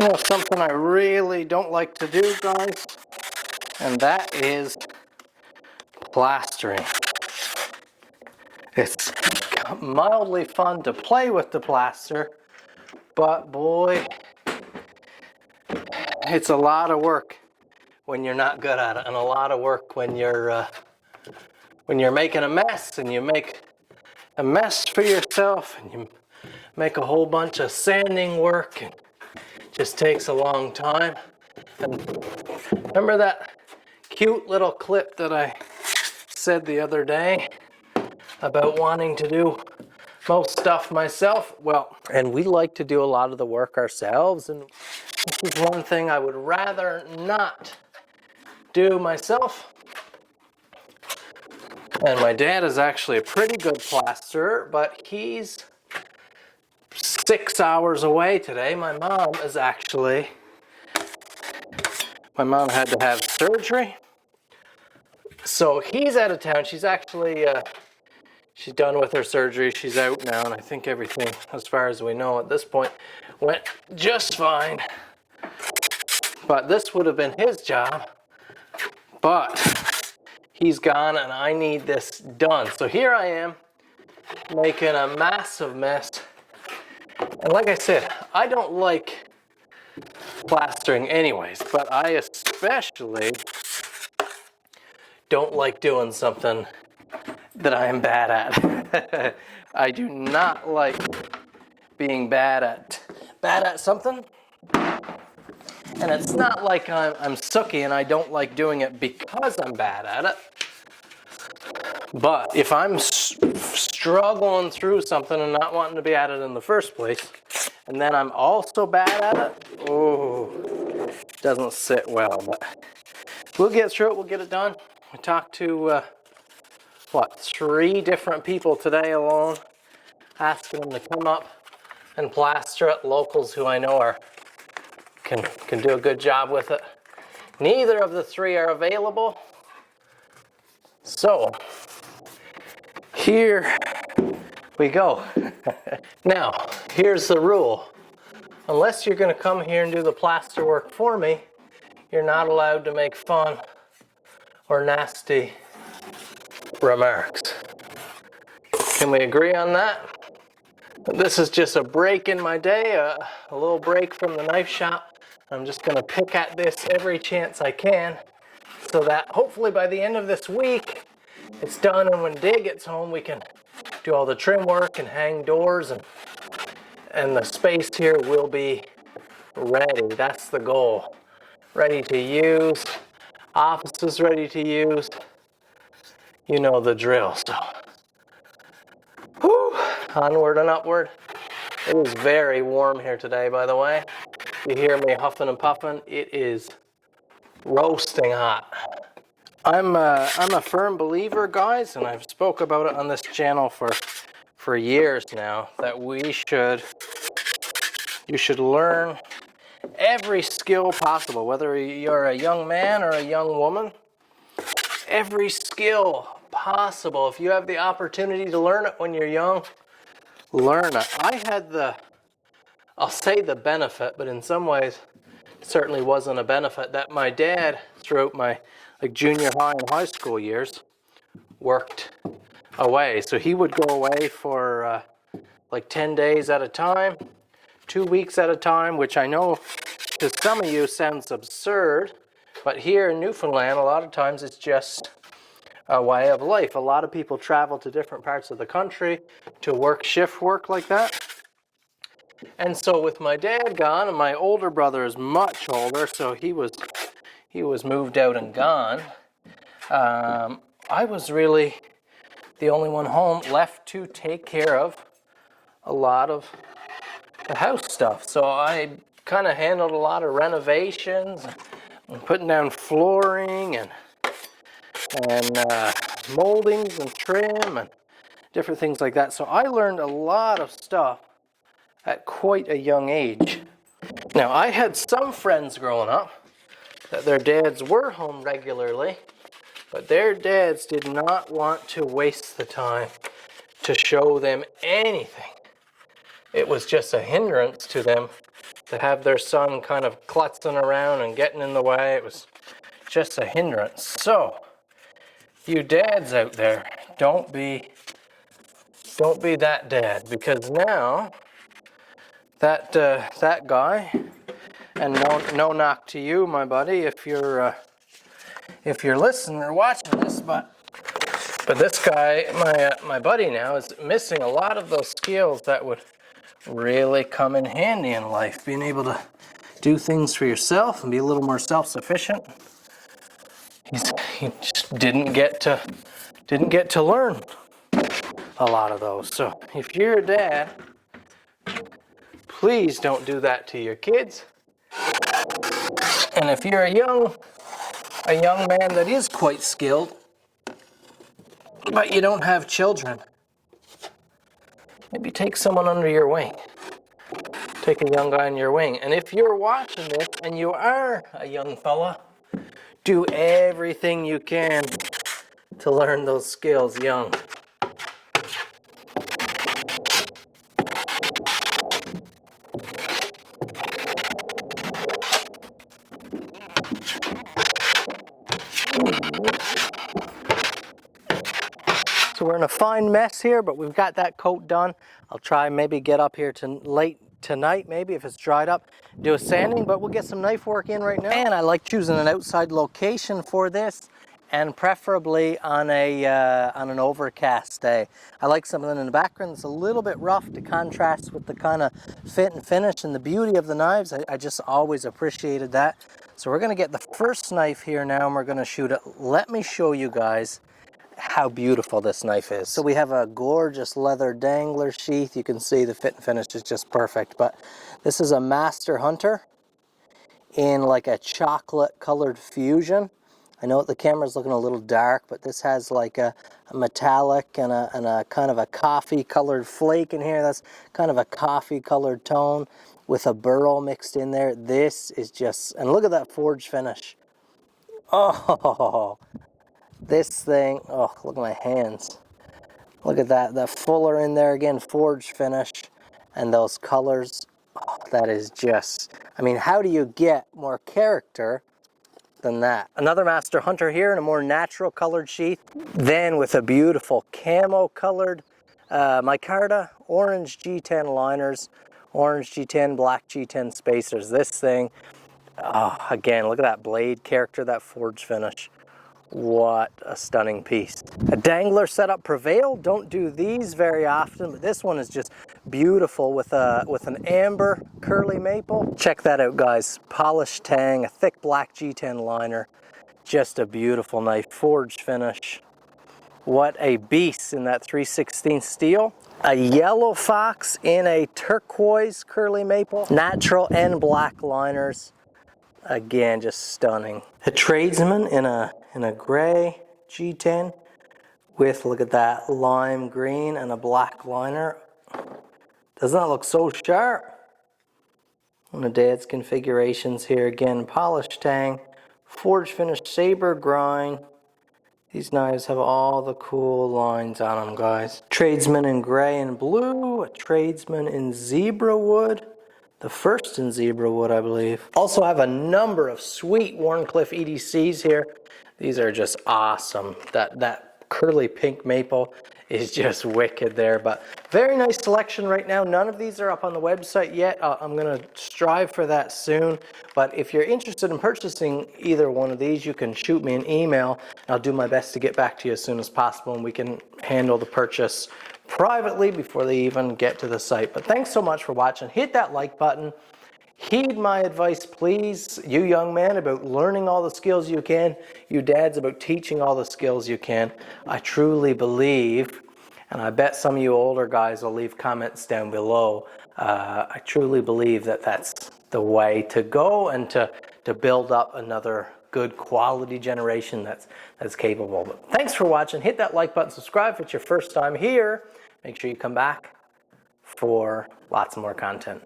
You know, something I really don't like to do, guys, and that is plastering. It's mildly fun to play with the plaster, but boy, it's a lot of work when you're not good at it, and a lot of work when you're making a mess, and you make a mess for yourself, and you make a whole bunch of sanding work, and it just takes a long time. And remember that cute little clip that I said the other day about wanting to do most stuff myself? Well, and we like to do a lot of the work ourselves, and this is one thing I would rather not do myself. And my dad is actually a pretty good plasterer, but he's 6 hours away today. My mom had to have surgery. So he's out of town. She's actually, she's done with her surgery. She's out now, and I think everything, as far as we know at this point, went just fine. But this would have been his job. But he's gone, and I need this done. So here I am, making a massive mess. And like I said, I don't like plastering anyways, but I especially don't like doing something that I am bad at. I do not like being bad at something. And it's not like I'm sucky and I don't like doing it because I'm bad at it. But if I'm struggling through something and not wanting to be at it in the first place, and then I'm also bad at it, it doesn't sit well. But we'll get through it, we'll get it done. I talked to, 3 different people today alone, asking them to come up and plaster it, locals who I know can do a good job with it. Neither of the 3 are available. So, here we go. Now, here's the rule. Unless you're going to come here and do the plaster work for me, you're not allowed to make fun or nasty remarks. Can we agree on that? This is just a break in my day, a little break from the knife shop. I'm just going to pick at this every chance I can so that hopefully by the end of this week it's done, and when Day gets home we can do all the trim work and hang doors, and the space here will be ready. That's the goal. Ready to use, offices ready to use. You know the drill. So, onward and upward. It is very warm here today, by the way. You hear me huffing and puffing. It is roasting hot. I'm a firm believer, guys, and I've spoke about it on this channel for years now, that you should learn every skill possible, whether you're a young man or a young woman. Every skill possible. If you have the opportunity to learn it when you're young, learn it. I had I'll say the benefit, but in some ways it certainly wasn't a benefit, that my dad, throughout my junior high and high school years, worked away. So he would go away for 10 days at a time, 2 weeks at a time, which I know to some of you sounds absurd, but here in Newfoundland, a lot of times it's just a way of life. A lot of people travel to different parts of the country to work shift work like that. And so with my dad gone, and my older brother is much older, so he was moved out and gone, I was really the only one home left to take care of a lot of the house stuff. So I kind of handled a lot of renovations and putting down flooring and moldings and trim and different things like that. So I learned a lot of stuff at quite a young age. Now, I had some friends growing up that their dads were home regularly, but their dads did not want to waste the time to show them anything. It was just a hindrance to them to have their son kind of klutzing around and getting in the way. It was just a hindrance. So, you dads out there, don't be that dad, because now that guy, and no knock to you, my buddy, if you're listening or watching this, but this guy, my buddy now, is missing a lot of those skills that would really come in handy in life. Being able to do things for yourself and be a little more self-sufficient. He just didn't get to learn a lot of those. So if you're a dad, please don't do that to your kids. And if you're a young man that is quite skilled, but you don't have children, maybe take someone under your wing. Take a young guy in your wing. And if you're watching this and you are a young fella, do everything you can to learn those skills young. So we're in a fine mess here, but we've got that coat done. I'll try maybe get up here late tonight, maybe if it's dried up, do a sanding, but we'll get some knife work in right now. And I like choosing an outside location for this, and preferably on an overcast day. I like something in the background that's a little bit rough to contrast with the kind of fit and finish and the beauty of the knives. I just always appreciated that. So we're gonna get the first knife here now, and we're gonna shoot it. Let me show you guys how beautiful this knife is. So we have a gorgeous leather dangler sheath. You can see the fit and finish is just perfect. But this is a Master Hunter in like a chocolate colored fusion. I know the camera's looking a little dark, but this has like a metallic and a kind of a coffee colored flake in here. That's kind of a coffee colored tone with a burl mixed in there. This is just, and look at that forged finish. Oh, this thing, oh, look at my hands. Look at that fuller in there again, forged finish, and those colors. Oh, that is just, I mean, how do you get more character than that? Another Master Hunter here in a more natural colored sheath. Then with a beautiful camo colored micarta, orange G10 liners, orange G10, black G10 spacers. This thing, oh, again, look at that blade character, that forged finish. What a stunning piece. A dangler setup Prevail. Don't do these very often, but this one is just beautiful with an amber curly maple. Check that out, guys. Polished tang, a thick black G10 liner. Just a beautiful knife. Forged finish. What a beast in that 3/16 steel. A yellow fox in a turquoise curly maple. Natural and black liners. Again, just stunning. A tradesman in a gray G10 with, look at that, lime green and a black liner. Doesn't that look so sharp? One of Dad's configurations here again, polished tang, forged finish saber grind. These knives have all the cool lines on them, guys. Tradesman in gray and blue, a tradesman in zebra wood. The first in zebra wood, I believe. Also have a number of sweet Wharncliffe EDCs here. These are just awesome. That curly pink maple is just wicked there, but very nice selection right now. None of these are up on the website yet. I'm gonna strive for that soon, but if you're interested in purchasing either one of these, you can shoot me an email. I'll do my best to get back to you as soon as possible, and we can handle the purchase privately before they even get to the site. But thanks so much for watching. Hit that like button. Heed my advice, please, you young man, about learning all the skills you can. You dads, about teaching all the skills you can. I truly believe, and I bet some of you older guys will leave comments down below, I truly believe that that's the way to go, and to build up another good quality generation that's capable. But thanks for watching. Hit that like button, subscribe if it's your first time here. Make sure you come back for lots more content.